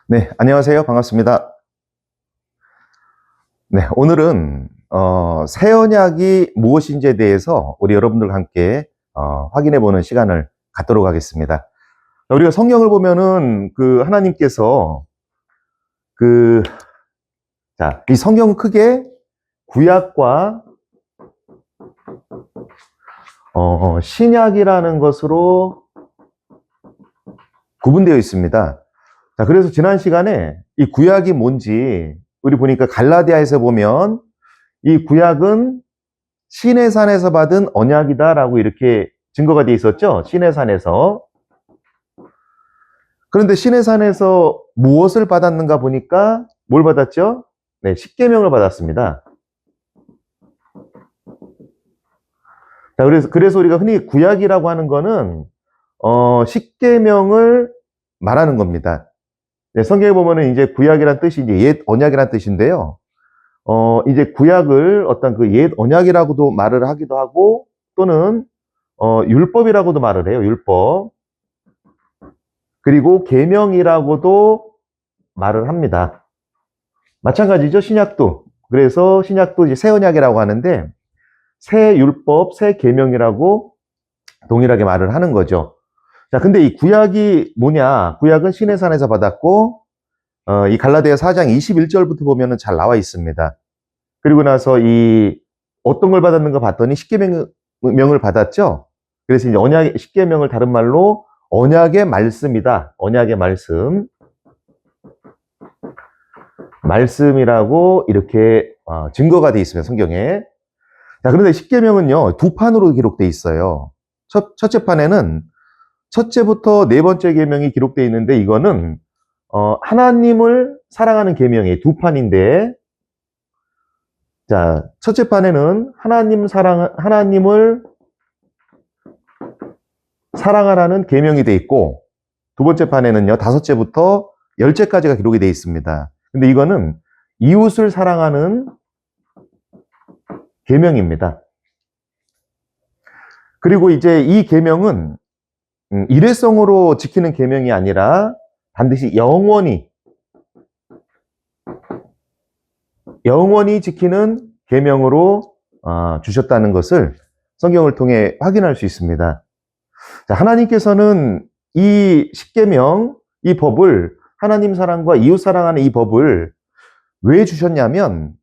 네, 안녕하세요. 반갑습니다. 네, 오늘은 새 언약이 무엇인지에 대해서 우리 여러분들과 함께 확인해 보는 시간을 갖도록 하겠습니다. 우리가 성경을 보면은 하나님께서 그, 이 성경은 크게 구약과 신약이라는 것으로 구분되어 있습니다. 자, 그래서 지난 시간에 이 구약이 뭔지 우리 보니까 갈라디아에서 보면 이 구약은 시내산에서 받은 언약이다라고 이렇게 증거가 되어 있었죠. 시내산에서. 그런데 시내산에서 무엇을 받았는가 보니까 뭘 받았죠? 네, 십계명을 받았습니다. 자, 그래서 우리가 흔히 구약이라고 하는 거는 십계명을 말하는 겁니다. 네, 성경에 보면은 이제 구약이란 뜻이 이제 옛 언약이란 뜻인데요. 이제 구약을 어떤 그 옛 언약이라고도 말을 하기도 하고, 또는, 율법이라고도 말을 해요, 율법. 그리고 계명이라고도 말을 합니다. 마찬가지죠, 신약도. 그래서 신약도 이제 새 언약이라고 하는데, 새 율법, 새 계명이라고 동일하게 말을 하는 거죠. 자, 근데 이 구약이 뭐냐? 구약은 시내산에서 받았고, 이 갈라디아 4장 21절부터 보면은 잘 나와 있습니다. 그리고 나서 어떤 걸 받았는가 봤더니 십계명을 받았죠. 그래서 이제 십계명을 다른 말로 언약의 말씀이다. 언약의 말씀이라고 이렇게 증거가 되어 있습니다. 성경에. 자, 그런데 십계명은요, 두 판으로 기록되어 있어요. 첫째 판에는 첫째부터 네 번째 계명이 기록되어 있는데, 이거는 하나님을 사랑하는 계명이 두 판인데, 자, 첫째 판에는 하나님을 사랑하라는 계명이 돼 있고, 두 번째 판에는요, 5제부터 10제까지가 기록이 돼 있습니다. 근데 이거는 이웃을 사랑하는 계명입니다. 그리고 이제 이 계명은 일회성으로 지키는 계명이 아니라 반드시 영원히 지키는 계명으로 주셨다는 것을 성경을 통해 확인할 수 있습니다. 자, 하나님께서는 이 십계명, 이 법을, 하나님 사랑과 이웃 사랑하는 이 법을 왜 주셨냐면,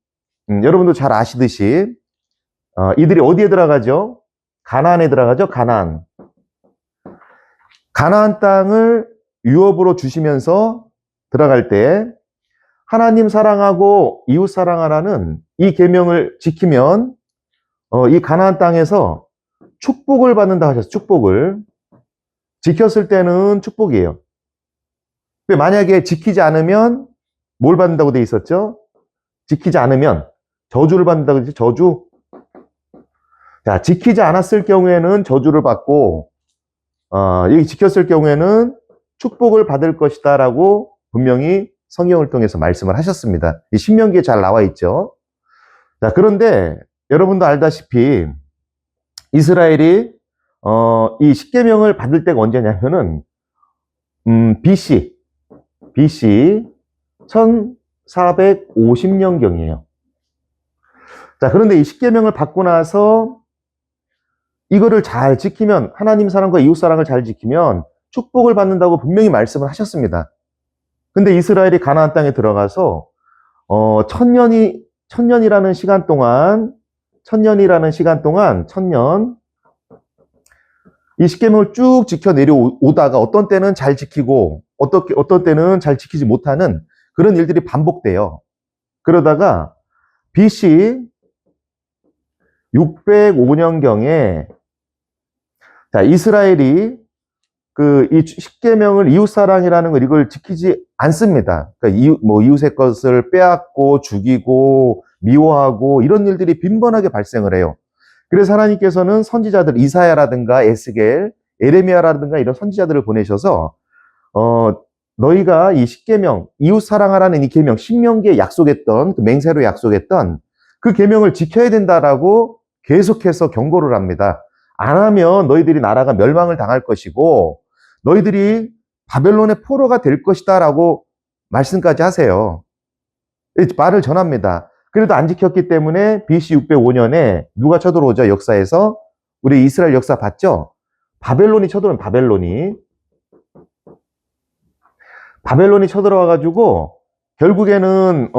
여러분도 잘 아시듯이 이들이 어디에 들어가죠? 가나안에 들어가죠. 가나안 땅을 유업으로 주시면서 들어갈 때 하나님 사랑하고 이웃 사랑하라는 이 계명을 지키면 이 가나안 땅에서 축복을 받는다 하셨어요. 축복을. 지켰을 때는 축복이에요. 근데 만약에 지키지 않으면 뭘 받는다고 돼 있었죠? 지키지 않으면 저주를 받는다고 했죠. 저주. 자, 지키지 않았을 경우에는 저주를 받고, 여기 지켰을 경우에는 축복을 받을 것이다 라고 분명히 성경을 통해서 말씀을 하셨습니다. 이 신명기에 잘 나와 있죠. 자, 그런데 여러분도 알다시피 이스라엘이 이 십계명을 받을 때가 언제냐면은 BC 1450년경이에요. 자, 그런데 이 십계명을 받고 나서 이거를 잘 지키면, 하나님 사랑과 이웃 사랑을 잘 지키면 축복을 받는다고 분명히 말씀을 하셨습니다. 근데 이스라엘이 가나안 땅에 들어가서 천년이라는 시간 동안 이 십계명을 쭉 지켜 내려오다가 어떤 때는 잘 지키고 어떤 때는 잘 지키지 못하는 그런 일들이 반복돼요. 그러다가 BC 605년경에 자, 이스라엘이 이 십계명을 이웃사랑이라는 걸 이걸 지키지 않습니다. 그러니까 이웃의 것을 빼앗고 죽이고 미워하고 이런 일들이 빈번하게 발생을 해요. 그래서 하나님께서는 선지자들 이사야라든가 에스겔, 에레미야라든가 이런 선지자들을 보내셔서 너희가 이 십계명, 이웃 사랑하라는 이 계명, 신명기에 약속했던 그 맹세로 약속했던 그 계명을 지켜야 된다라고 계속해서 경고를 합니다. 안 하면 너희들이 나라가 멸망을 당할 것이고 너희들이 바벨론의 포로가 될 것이다 라고 말씀까지 하세요. 말을 전합니다. 그래도 안 지켰기 때문에 BC 605년에 누가 쳐들어오죠? 역사에서 우리 이스라엘 역사 봤죠? 바벨론이 쳐들어온 바벨론이 쳐들어와가지고 결국에는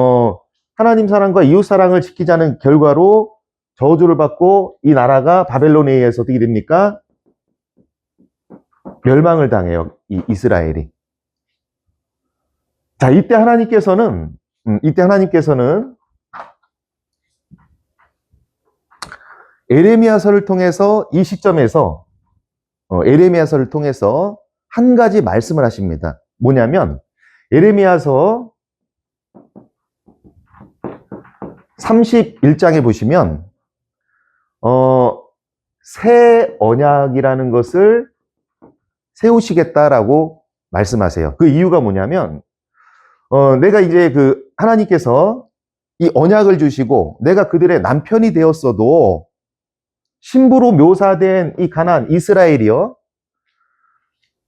하나님 사랑과 이웃 사랑을 지키자는 결과로 저주를 받고 이 나라가 바벨론에 의해서 어떻게 됩니까? 멸망을 당해요. 이 이스라엘이. 자, 이때 하나님께서는 에레미야서를 통해서 이 시점에서 에레미야서를 통해서 한 가지 말씀을 하십니다. 뭐냐면 에레미야서 31장에 보시면 새 언약이라는 것을 세우시겠다라고 말씀하세요. 그 이유가 뭐냐면 내가 이제 하나님께서 이 언약을 주시고 내가 그들의 남편이 되었어도 신부로 묘사된 이 가나안 이스라엘이요,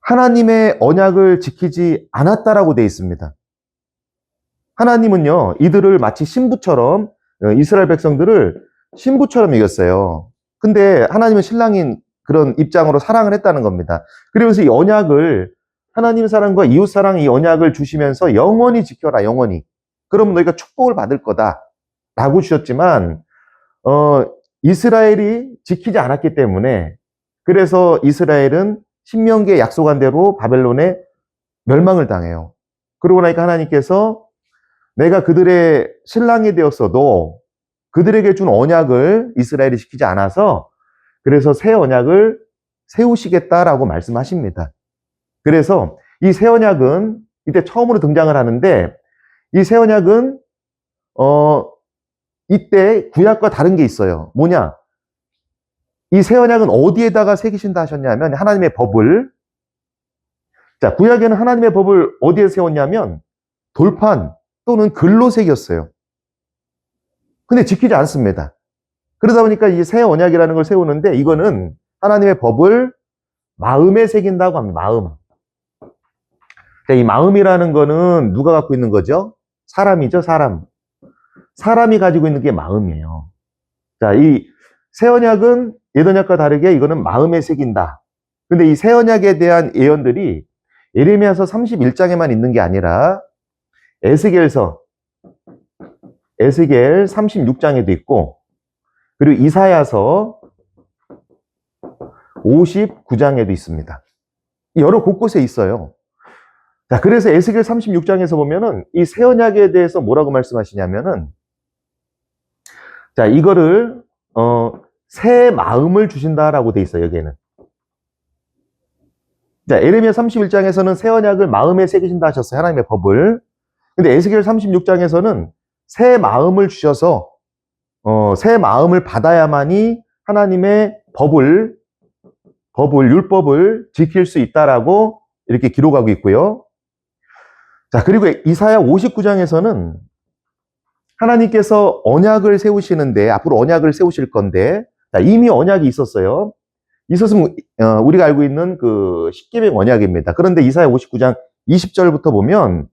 하나님의 언약을 지키지 않았다라고 되어 있습니다. 하나님은요, 이들을 마치 신부처럼, 이스라엘 백성들을 신부처럼 여겼어요. 근데 하나님은 신랑인 그런 입장으로 사랑을 했다는 겁니다. 그러면서 이 언약을, 하나님 사랑과 이웃 사랑 이 언약을 주시면서 영원히 지켜라, 영원히. 그러면 너희가 축복을 받을 거다 라고 주셨지만 이스라엘이 지키지 않았기 때문에, 그래서 이스라엘은 신명기에 약속한 대로 바벨론에 멸망을 당해요. 그러고 나니까 하나님께서 내가 그들의 신랑이 되었어도 그들에게 준 언약을 이스라엘이 지키지 않아서 그래서 새 언약을 세우시겠다라고 말씀하십니다. 그래서 이 새 언약은 이때 처음으로 등장을 하는데, 이 새 언약은 이때 구약과 다른 게 있어요. 뭐냐? 이 새 언약은 어디에다가 새기신다 하셨냐면 하나님의 법을, 자, 구약에는 하나님의 법을 어디에 세웠냐면 돌판 또는 글로 새겼어요. 근데 지키지 않습니다. 그러다 보니까 이 새 언약이라는 걸 세우는데 이거는 하나님의 법을 마음에 새긴다고 합니다. 마음. 자, 이 마음이라는 거는 누가 갖고 있는 거죠? 사람이죠, 사람. 사람이 가지고 있는 게 마음이에요. 자, 이 새 언약은 옛 언약과 다르게 이거는 마음에 새긴다. 근데 이 새 언약에 대한 예언들이 예레미야서 31장에만 있는 게 아니라 에스겔 36장에도 있고, 그리고 이사야서 59장에도 있습니다. 여러 곳곳에 있어요. 자, 그래서 에스겔 36장에서 보면은 이 새 언약에 대해서 뭐라고 말씀하시냐면은, 자, 이거를 새 마음을 주신다라고 돼 있어요, 여기에는. 자, 에레미야 31장에서는 새 언약을 마음에 새기신다 하셨어요, 하나님의 법을. 근데 에스겔 36장에서는 새 마음을 주셔서 새 마음을 받아야만이 하나님의 율법을 지킬 수 있다라고 이렇게 기록하고 있고요. 자, 그리고 이사야 59장에서는 하나님께서 언약을 세우시는데, 앞으로 언약을 세우실 건데, 자, 이미 언약이 있었어요. 있었으면 우리가 알고 있는 그 십계명 언약입니다. 그런데 이사야 59장 20절부터 보면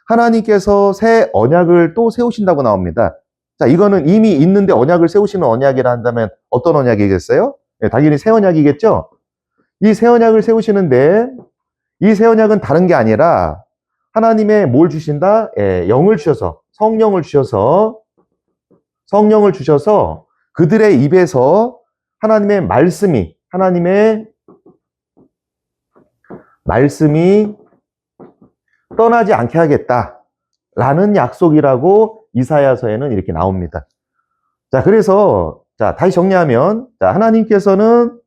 하나님께서 새 언약을 또 세우신다고 나옵니다. 자, 이거는 이미 있는데 언약을 세우시는 언약이라 한다면 어떤 언약이겠어요? 네, 당연히 새 언약이겠죠? 이 새 언약을 세우시는데 이 새 언약은 다른 게 아니라 하나님의 뭘 주신다? 영을 주셔서, 성령을 주셔서 그들의 입에서 하나님의 말씀이 떠나지 않게 하겠다라는 약속이라고 이사야서에는 이렇게 나옵니다. 자, 그래서 자, 다시 정리하면, 자, 하나님께서는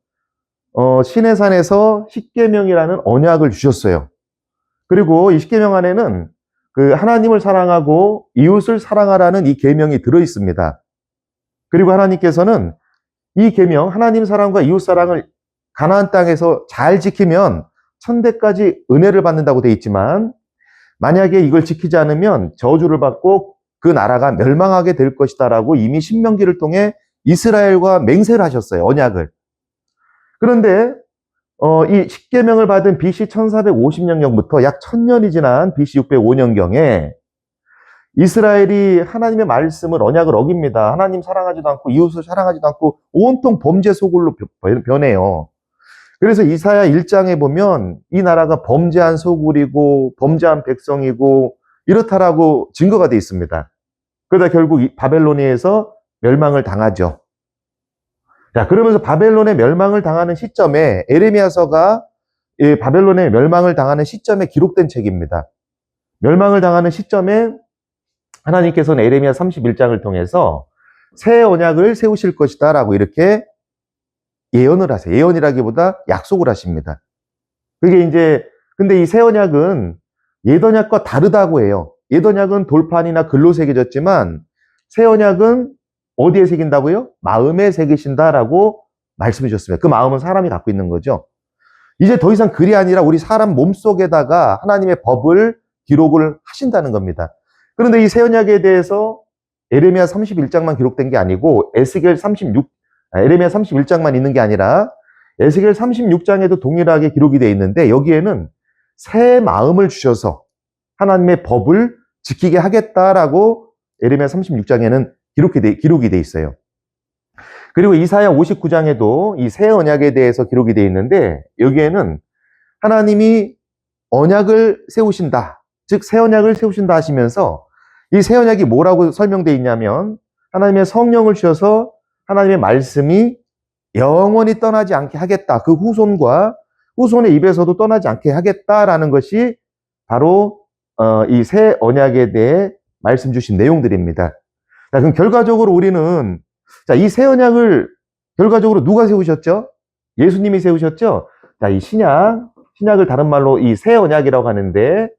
시내산에서 십계명이라는 언약을 주셨어요. 그리고 이 십계명 안에는 그 하나님을 사랑하고 이웃을 사랑하라는 이 계명이 들어 있습니다. 그리고 하나님께서는 이 계명, 하나님 사랑과 이웃 사랑을 가나안 땅에서 잘 지키면 천대까지 은혜를 받는다고 돼 있지만, 만약에 이걸 지키지 않으면 저주를 받고 그 나라가 멸망하게 될 것이다라고 이미 신명기를 통해 이스라엘과 맹세를 하셨어요, 언약을. 그런데 이 십계명을 받은 BC 1450년경부터 약 1000년이 지난 BC 605년경에 이스라엘이 하나님의 말씀을 언약을 어깁니다. 하나님 사랑하지도 않고 이웃을 사랑하지도 않고 온통 범죄 소굴로 변해요. 그래서 이사야 1장에 보면 이 나라가 범죄한 소굴이고 범죄한 백성이고 이렇다라고 증거가 되어 있습니다. 그러다 결국 바벨로니아에서 멸망을 당하죠. 자, 그러면서 바벨론의 멸망을 당하는 시점에 에레미야서가 바벨론의 멸망을 당하는 시점에 기록된 책입니다. 멸망을 당하는 시점에 하나님께서는 에레미야 31장을 통해서 새 언약을 세우실 것이다 라고 이렇게 예언을 하세요. 예언이라기보다 약속을 하십니다. 그게 이제 근데 이 새 언약은 옛 언약과 다르다고 해요. 옛 언약은 돌판이나 글로 새겨졌지만 새 언약은 어디에 새긴다고요? 마음에 새기신다라고 말씀해 주셨습니다. 그 마음은 사람이 갖고 있는 거죠. 이제 더 이상 글이 아니라 우리 사람 몸속에다가 하나님의 법을 기록을 하신다는 겁니다. 그런데 이 새 언약에 대해서 에레미야 31장만 기록된 게 아니고 에레미야 31장만 있는 게 아니라 에스겔 36장에도 동일하게 기록이 되어 있는데 여기에는 새 마음을 주셔서 하나님의 법을 지키게 하겠다라고 에레미야 36장에는 기록이 돼 있어요. 그리고 이사야 59장에도 이 새 언약에 대해서 기록이 되어 있는데 여기에는 하나님이 언약을 세우신다. 즉 새 언약을 세우신다 하시면서 이 새 언약이 뭐라고 설명되어 있냐면 하나님의 성령을 주셔서 하나님의 말씀이 영원히 떠나지 않게 하겠다. 그 후손의 입에서도 떠나지 않게 하겠다라는 것이 바로 이 새 언약에 대해 말씀 주신 내용들입니다. 자, 그럼 결과적으로 우리는 이 새 언약을 결과적으로 누가 세우셨죠? 예수님이 세우셨죠? 자, 이 신약을 다른 말로 이 새 언약이라고 하는데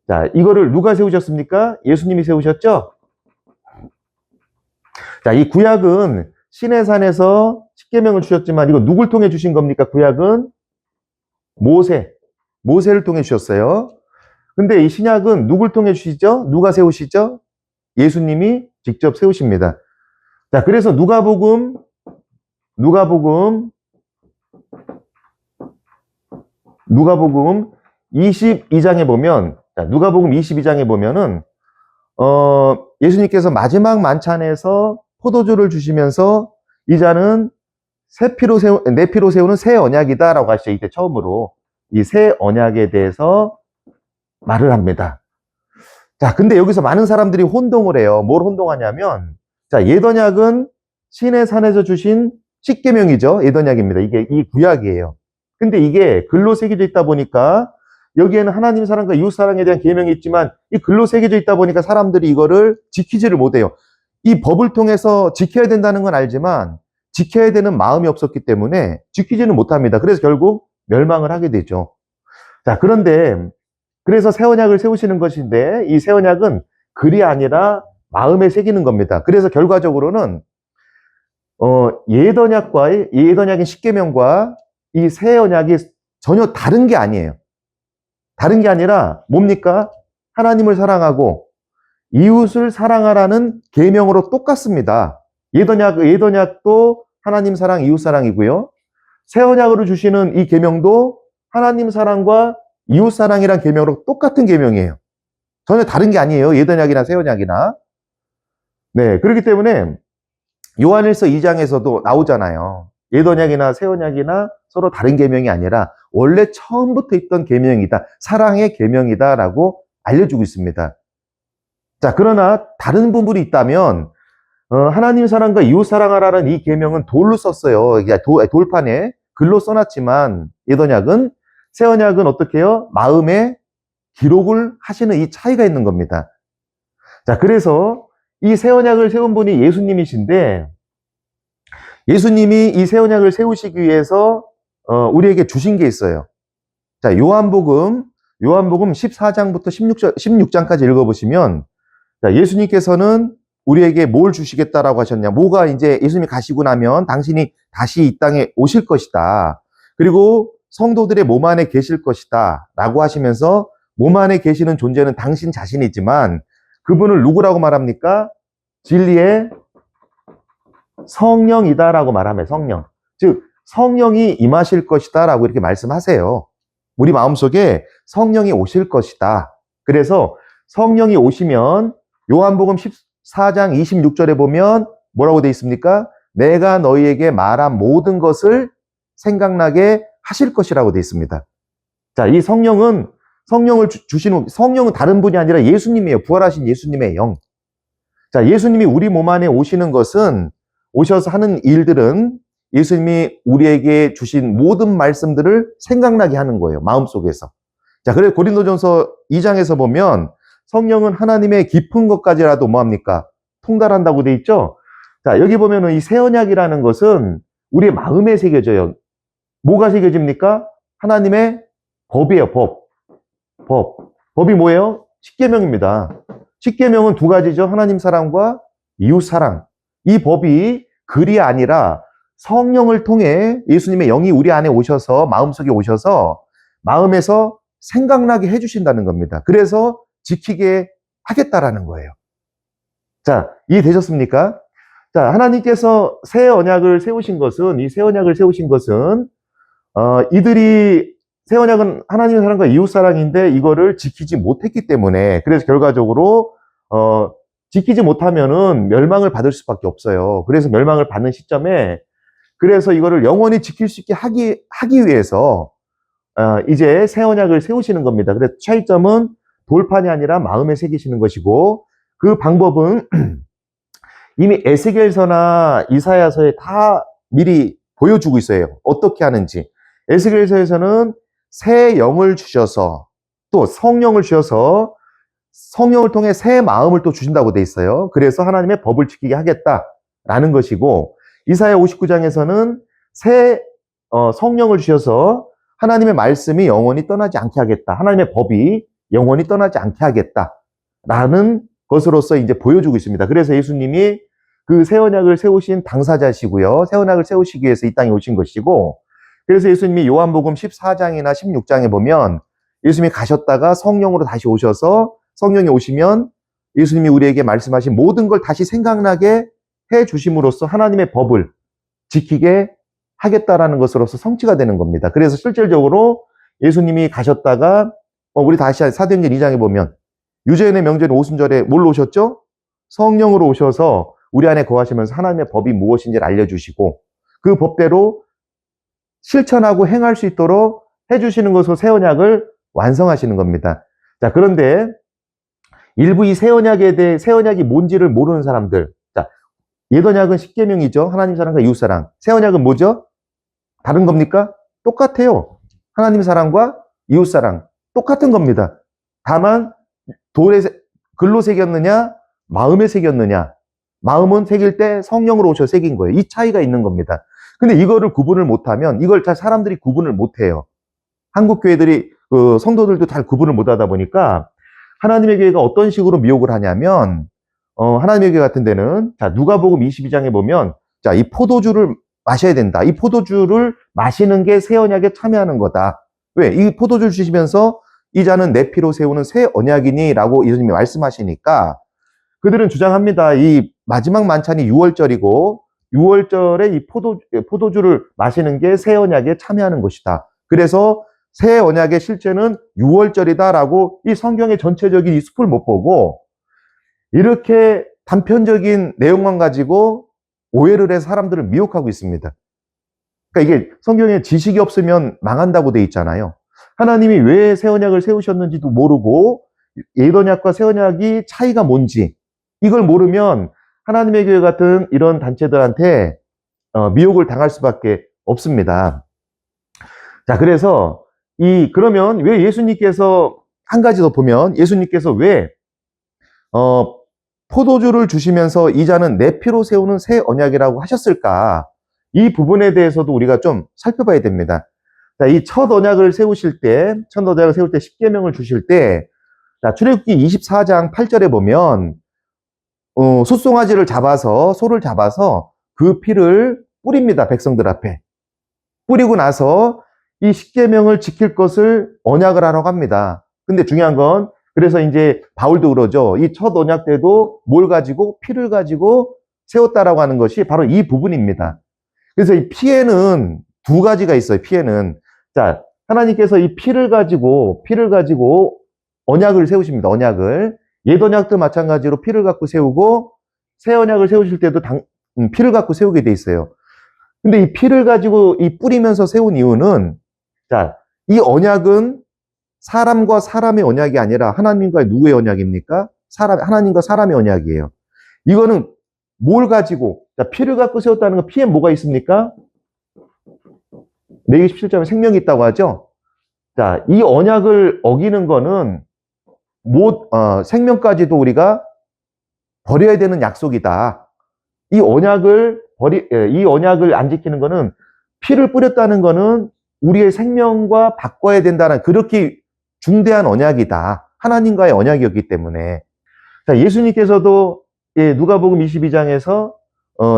자, 이거를 누가 세우셨습니까? 예수님이 세우셨죠? 자, 이 구약은 시내산에서 십계명을 주셨지만 이거 누굴 통해 주신 겁니까? 구약은 모세를 통해 주셨어요. 근데 이 신약은 누굴 통해 주시죠? 누가 세우시죠? 예수님이 직접 세우십니다. 자, 그래서 누가복음 22장에 보면 누가복음 22장에 보면은 예수님께서 마지막 만찬에서 포도주를 주시면서 이 잔은 내 피로 세우는 새 언약이다라고 하시죠. 이때 처음으로 이 새 언약에 대해서 말을 합니다. 자, 근데 여기서 많은 사람들이 혼동을 해요. 뭘 혼동하냐면 자, 옛 언약은 신의 산에서 주신 십계명이죠. 옛 언약입니다. 이게 이 구약이에요. 근데 이게 글로 새겨져 있다 보니까 여기에는 하나님 사랑과 이웃 사랑에 대한 계명이 있지만 이 글로 새겨져 있다 보니까 사람들이 이거를 지키지를 못해요. 이 법을 통해서 지켜야 된다는 건 알지만 지켜야 되는 마음이 없었기 때문에 지키지는 못합니다. 그래서 결국 멸망을 하게 되죠. 자, 그래서 새 언약을 세우시는 것인데 이 새 언약은 글이 아니라 마음에 새기는 겁니다. 그래서 결과적으로는 옛 언약인 십계명과 이 새 언약이 전혀 다른 게 아니에요. 다른 게 아니라 뭡니까? 하나님을 사랑하고 이웃을 사랑하라는 계명으로 똑같습니다. 옛 언약도 하나님 사랑, 이웃 사랑이고요. 새 언약으로 주시는 이 계명도 하나님 사랑과 이웃 사랑이란 계명으로 똑같은 계명이에요. 전혀 다른 게 아니에요. 옛 언약이나 새 언약이나. 네, 그렇기 때문에 요한일서 2장에서도 나오잖아요. 옛 언약이나 새 언약이나 서로 다른 계명이 아니라 원래 처음부터 있던 계명이다. 사랑의 계명이다라고 알려주고 있습니다. 자, 그러나 다른 부분이 있다면 하나님 사랑과 이웃 사랑하라는 이 계명은 돌로 썼어요. 돌판에 글로 써놨지만 옛 언약은 새 언약은 어떻게 해요? 마음에 기록을 하시는 이 차이가 있는 겁니다. 자, 그래서 이 새 언약을 세운 분이 예수님이신데 예수님이 이 새 언약을 세우시기 위해서 우리에게 주신 게 있어요. 자, 요한복음 14장부터 16장까지 읽어보시면 자, 예수님께서는 우리에게 뭘 주시겠다라고 하셨냐. 뭐가 이제 예수님이 가시고 나면 당신이 다시 이 땅에 오실 것이다. 그리고 성도들의 몸 안에 계실 것이다. 라고 하시면서 몸 안에 계시는 존재는 당신 자신이지만 그분을 누구라고 말합니까? 진리의 성령이다라고 말하면 성령. 즉 성령이 임하실 것이다 라고 이렇게 말씀하세요. 우리 마음속에 성령이 오실 것이다. 그래서 성령이 오시면 요한복음 14장 26절에 보면 뭐라고 되어 있습니까? 내가 너희에게 말한 모든 것을 생각나게 하실 것이라고 되어 있습니다. 자, 이 성령을 주시는, 성령은 다른 분이 아니라 예수님이에요. 부활하신 예수님의 영. 자, 예수님이 우리 몸 안에 오시는 것은, 오셔서 하는 일들은 예수님이 우리에게 주신 모든 말씀들을 생각나게 하는 거예요. 마음속에서. 자, 그래서 고린도전서 2장에서 보면 성령은 하나님의 깊은 것까지라도 뭐합니까? 통달한다고 돼 있죠? 자, 여기 보면은 이 새 언약이라는 것은 우리의 마음에 새겨져요. 뭐가 새겨집니까? 하나님의 법이에요, 법. 법이 뭐예요? 십계명입니다. 십계명은 두 가지죠. 하나님 사랑과 이웃 사랑. 이 법이 글이 아니라 성령을 통해 예수님의 영이 우리 안에 오셔서 마음속에 오셔서 마음에서 생각나게 해주신다는 겁니다. 그래서 지키게 하겠다라는 거예요. 자, 이해되셨습니까? 자, 하나님께서 새 언약을 세우신 것은, 이 새 언약을 세우신 것은, 새 언약은 하나님의 사랑과 이웃 사랑인데 이거를 지키지 못했기 때문에, 그래서 결과적으로, 지키지 못하면은 멸망을 받을 수밖에 없어요. 그래서 멸망을 받는 시점에, 그래서 이거를 영원히 지킬 수 있게 하기 위해서, 이제 새 언약을 세우시는 겁니다. 그래서 차이점은 돌판이 아니라 마음에 새기시는 것이고, 그 방법은 이미 에스겔서나 이사야서에 다 미리 보여주고 있어요. 어떻게 하는지. 에스겔서에서는 새 영을 주셔서, 또 성령을 주셔서 성령을 통해 새 마음을 또 주신다고 돼 있어요. 그래서 하나님의 법을 지키게 하겠다라는 것이고, 이사야 59장에서는 새 성령을 주셔서 하나님의 말씀이 영원히 떠나지 않게 하겠다. 하나님의 법이 영원히 떠나지 않게 하겠다라는 것으로서 이제 보여주고 있습니다. 그래서 예수님이 그 새 언약을 세우신 당사자시고요. 새 언약을 세우시기 위해서 이 땅에 오신 것이고, 그래서 예수님이 요한복음 14장이나 16장에 보면 예수님이 가셨다가 성령으로 다시 오셔서, 성령이 오시면 예수님이 우리에게 말씀하신 모든 걸 다시 생각나게 해 주심으로써 하나님의 법을 지키게 하겠다라는 것으로서 성취가 되는 겁니다. 그래서 실질적으로 예수님이 가셨다가, 우리 다시 사도행전 2장에 보면 유대인의 명절 오순절에 뭘로 오셨죠? 성령으로 오셔서 우리 안에 거하시면서 하나님의 법이 무엇인지를 알려주시고, 그 법대로 실천하고 행할 수 있도록 해주시는 것으로 새 언약을 완성하시는 겁니다. 자, 그런데 일부 이 새 언약이 뭔지를 모르는 사람들. 자, 옛 언약은 십계명이죠. 하나님 사랑과 이웃 사랑. 새 언약은 뭐죠? 다른 겁니까? 똑같아요. 하나님 사랑과 이웃 사랑. 똑같은 겁니다. 다만 글로 새겼느냐, 마음에 새겼느냐. 마음은 새길 때 성령으로 오셔 새긴 거예요. 이 차이가 있는 겁니다. 근데 이거를 구분을 못하면, 이걸 잘 사람들이 구분을 못해요. 한국 교회들이, 성도들도 잘 구분을 못하다 보니까 하나님의 교회가 어떤 식으로 미혹을 하냐면, 하나님의 교회 같은 데는, 자, 누가복음 22장에 보면, 자, 이 포도주를 마셔야 된다. 이 포도주를 마시는 게 새 언약에 참여하는 거다. 왜? 이 포도주를 주시면서 이 잔은 내 피로 세우는 새 언약이니 라고 예수님이 말씀하시니까 그들은 주장합니다. 이 마지막 만찬이 6월절이고 6월절에 이 포도주를 마시는 게 새 언약에 참여하는 것이다. 그래서 새 언약의 실제는 6월절이다라고 이 성경의 전체적인 이 숲을 못 보고 이렇게 단편적인 내용만 가지고 오해를 해서 사람들을 미혹하고 있습니다. 그러니까 이게 성경에 지식이 없으면 망한다고 돼 있잖아요. 하나님이 왜 새 언약을 세우셨는지도 모르고 옛 언약과 새 언약이 차이가 뭔지 이걸 모르면 하나님의 교회 같은 이런 단체들한테 미혹을 당할 수밖에 없습니다. 자, 그래서 그러면 왜 예수님께서 한 가지 더 보면 예수님께서 왜 포도주를 주시면서 이 잔은 내 피로 세우는 새 언약이라고 하셨을까? 이 부분에 대해서도 우리가 좀 살펴봐야 됩니다. 자, 이 첫 언약을 세울 때 십계명을 주실 때, 자, 출애굽기 24장 8절에 보면 소송아지를 잡아서 소를 잡아서 그 피를 뿌립니다. 백성들 앞에. 뿌리고 나서 이 십계명을 지킬 것을 언약을 하라고 합니다. 근데 중요한 건 그래서 이제 바울도 그러죠. 이 첫 언약 때도 뭘 가지고 피를 가지고 세웠다라고 하는 것이 바로 이 부분입니다. 그래서 이 피에는 두 가지가 있어요, 피에는. 자, 하나님께서 이 피를 가지고 언약을 세우십니다, 언약을. 옛 언약도 마찬가지로 피를 갖고 세우고, 새 언약을 세우실 때도 피를 갖고 세우게 돼 있어요. 근데 이 피를 가지고 이 뿌리면서 세운 이유는, 자, 이 언약은 사람과 사람의 언약이 아니라 하나님과 누구의 언약입니까? 하나님과 사람의 언약이에요. 이거는 뭘 가지고, 자, 피를 갖고 세웠다는 건 피에 뭐가 있습니까? 레위기 17장에 생명이 있다고 하죠? 자, 이 언약을 어기는 거는 생명까지도 우리가 버려야 되는 약속이다. 이 언약을 안 지키는 거는, 피를 뿌렸다는 거는 우리의 생명과 바꿔야 된다는, 그렇게 중대한 언약이다. 하나님과의 언약이었기 때문에. 자, 예수님께서도 누가복음 22장에서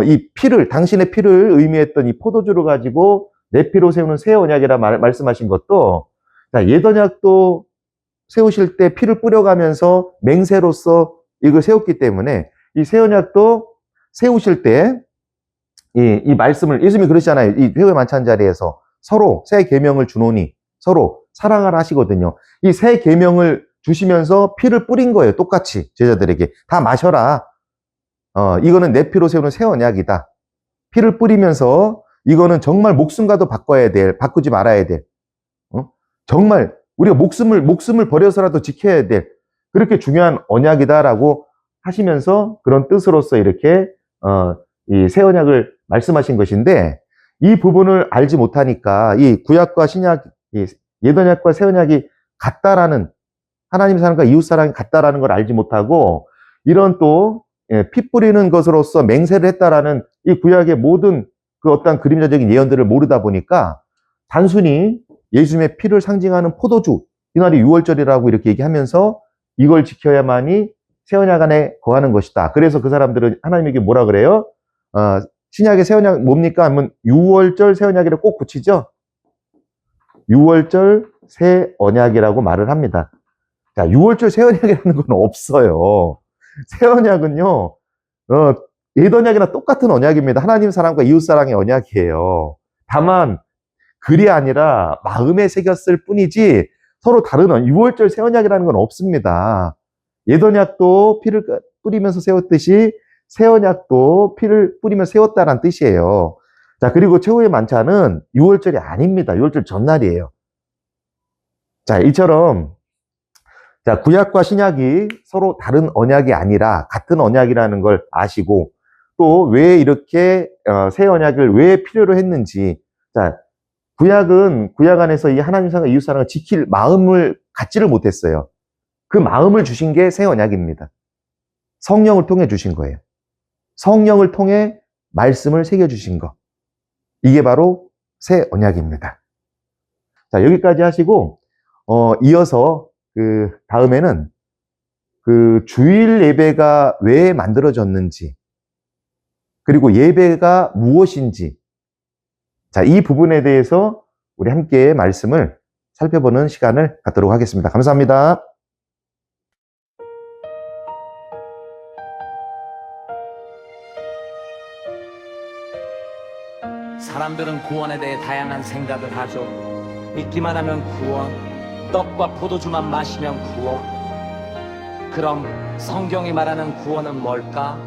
이 피를, 당신의 피를 의미했던 이 포도주를 가지고 내 피로 세우는 새 언약이라 말씀하신 것도, 자, 옛 언약도 세우실 때 피를 뿌려가면서 맹세로서 이걸 세웠기 때문에, 이 새 언약도 세우실 때 이 말씀을, 예수님이 그러시잖아요. 이 회개 만찬 자리에서 서로 새 계명을 주노니 서로 사랑하라 하시거든요. 이 새 계명을 주시면서 피를 뿌린 거예요. 똑같이 제자들에게 다 마셔라. 이거는 내 피로 세우는 새 언약이다. 피를 뿌리면서 이거는 정말 목숨과도 바꾸지 말아야 될. 정말 우리가 목숨을 버려서라도 지켜야 될 그렇게 중요한 언약이다라고 하시면서 그런 뜻으로서 이렇게 이 새 언약을 말씀하신 것인데, 이 부분을 알지 못하니까 이 구약과 신약, 이 옛 언약과 새 언약이 같다라는, 하나님 사랑과 이웃 사랑이 같다라는 걸 알지 못하고, 이런 또 피 뿌리는 것으로서 맹세를 했다라는 이 구약의 모든 그 어떤 그림자적인 예언들을 모르다 보니까 단순히 예수님의 피를 상징하는 포도주, 이날이 6월절이라고 이렇게 얘기하면서 이걸 지켜야만이 새 언약 안에 거하는 것이다. 그래서 그 사람들은 하나님에게 뭐라 그래요? 신약의 새 언약 뭡니까? 하면 6월절 새 언약이라고 꼭 붙이죠? 6월절 새 언약이라고 말을 합니다. 자, 6월절 새 언약이라는 건 없어요. 새 언약은요, 옛 언약이나 똑같은 언약입니다. 하나님 사랑과 이웃 사랑의 언약이에요. 다만 글이 아니라 마음에 새겼을 뿐이지 서로 다른 6월절 새 언약이라는 건 없습니다. 옛 언약도 피를 뿌리면서 세웠듯이 새 언약도 피를 뿌리며 세웠다는 뜻이에요. 자, 그리고 최후의 만찬은 6월절이 아닙니다. 6월절 전날이에요. 자, 이처럼, 자, 구약과 신약이 서로 다른 언약이 아니라 같은 언약이라는 걸 아시고, 또 왜 이렇게 새 언약을 왜 필요로 했는지. 자, 구약은 구약 안에서 이 하나님 사랑과 이웃 사랑을 지킬 마음을 갖지를 못했어요. 그 마음을 주신 게 새 언약입니다. 성령을 통해 주신 거예요. 성령을 통해 말씀을 새겨주신 것. 이게 바로 새 언약입니다. 자, 여기까지 하시고, 이어서 그 다음에는 그 주일 예배가 왜 만들어졌는지, 그리고 예배가 무엇인지, 자, 이 부분에 대해서 우리 함께 말씀을 살펴보는 시간을 갖도록 하겠습니다. 감사합니다. 사람들은 구원에 대해 다양한 생각을 하죠. 믿기만 하면 구원, 떡과 포도주만 마시면 구원. 그럼 성경이 말하는 구원은 뭘까?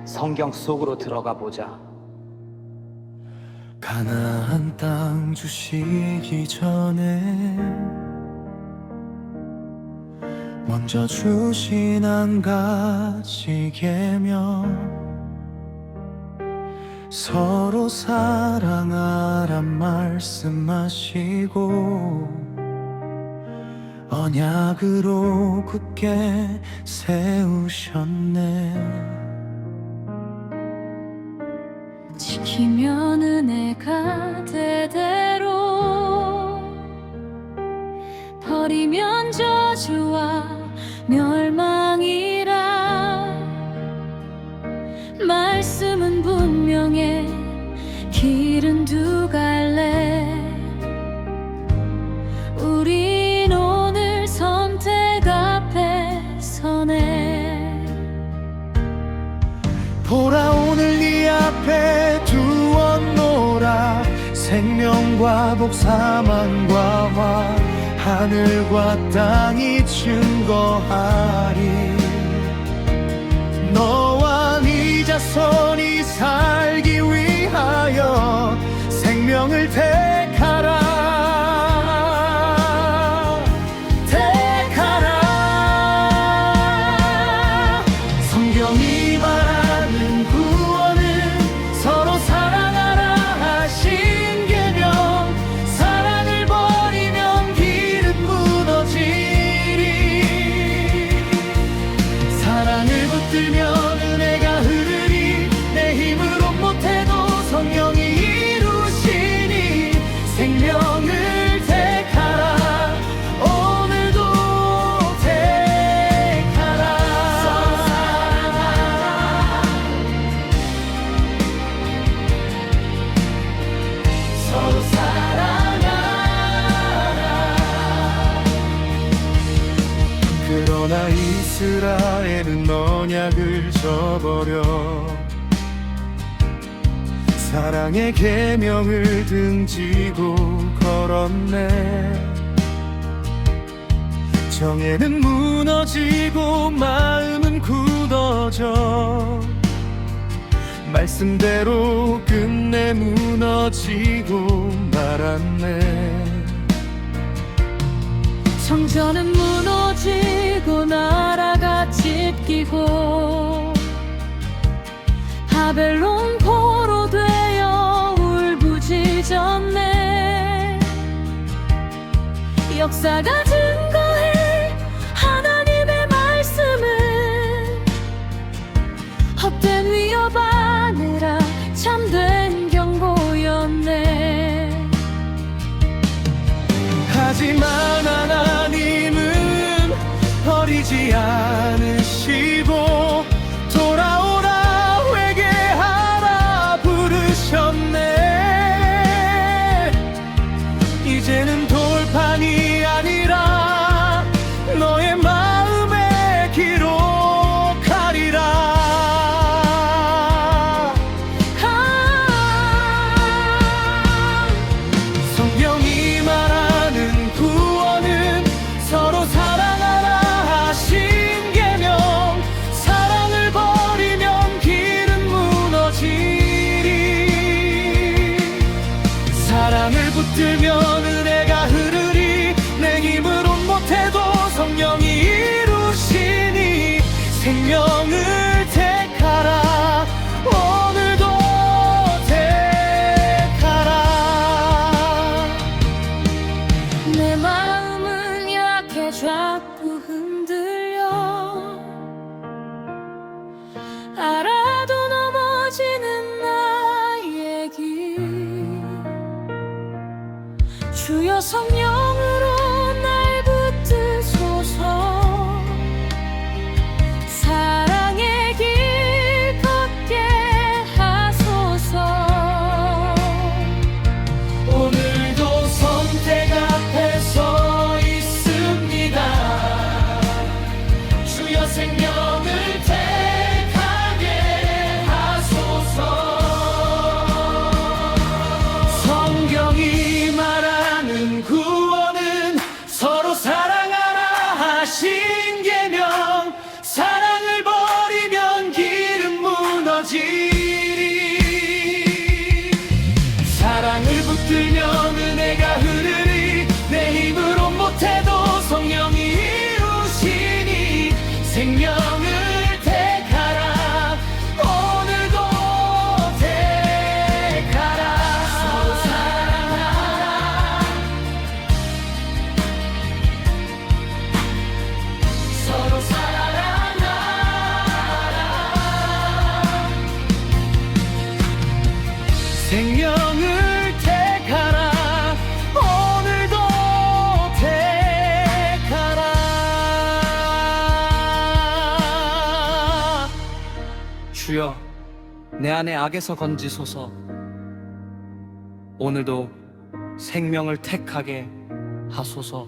성경 속으로 들어가 보자. 가나안 땅 주시기 전에 먼저 주신 한 가지 계명, 서로 사랑하란 말씀하시고 언약으로 굳게 세우셨네. 지키면 은혜가 대대로, 버리면 저주와 멸망이라. 말씀은 분명해, 길은 두 갈래. 우린 오늘 선택 앞에 서네. 보라 오늘 네 앞에 두었노라 새 생명과 복 사망과 화 하늘과 땅이 증거하리 너와 네 자손이 살기 위하여 생명을 택하라 택하라 성경이 말하는 구원은 서로 사랑하라 하신 계명 사랑을 버리면 길은 무너지리 사랑을 붙들면 은혜가 흐르리 내 힘으로 못해도 성령이 이루시니 생명을 택하라 오늘도 택하라 서로 사랑하라 그러나 이스라엘은 언약을 저버려 사랑의 계명을 등지고 걸었네 정에는 무너지고 마음은 굳어져 말씀대로 끝내 무너지고 말았네 성전은 무너지고 나라가 찢기고 바벨론 포로 되어 울부짖었네 역사가 증거해 하나님의 말씀은 헛된 위협 아니라 참된 경고였네 하지만 하나님은 버리지 않으시고 돌아오라 회개하라 부르셨네 이제는 돌판이 아니라 너의 마음에 기록하리라 성경이 말하는 구원은 서로 사랑하라 하신 계명 사랑을 버리면 길은 무너지리 사랑을 붙들면 은혜가 흐르리 내 힘으로 못해도 성령이 이루시니 생명을 택하라 오늘도 택하라 내 마음은 약해 자꾸 흔들려 알아도 넘어지는 나의 길 주여 성령으로 날 붙드소서 사랑의 길 걷게 하소서 오늘도 선택 앞에 서 있습니다 주여 생명을 택하게 하소서 성경이 말하는 구원은 서로 사랑하라 하신 계명 사랑을 버리면 길은 무너지리 사랑을 붙들면 은혜가 흐르리 내 힘으로 못해도 성령이 이루시니 생명을 택하라 오늘도 택하라 서로 사랑하라 서로 사랑하라 생명을 택하라 오늘도 택하라 주여 내 안에 악에서 건지소서 오늘도 생명을 택하게 하소서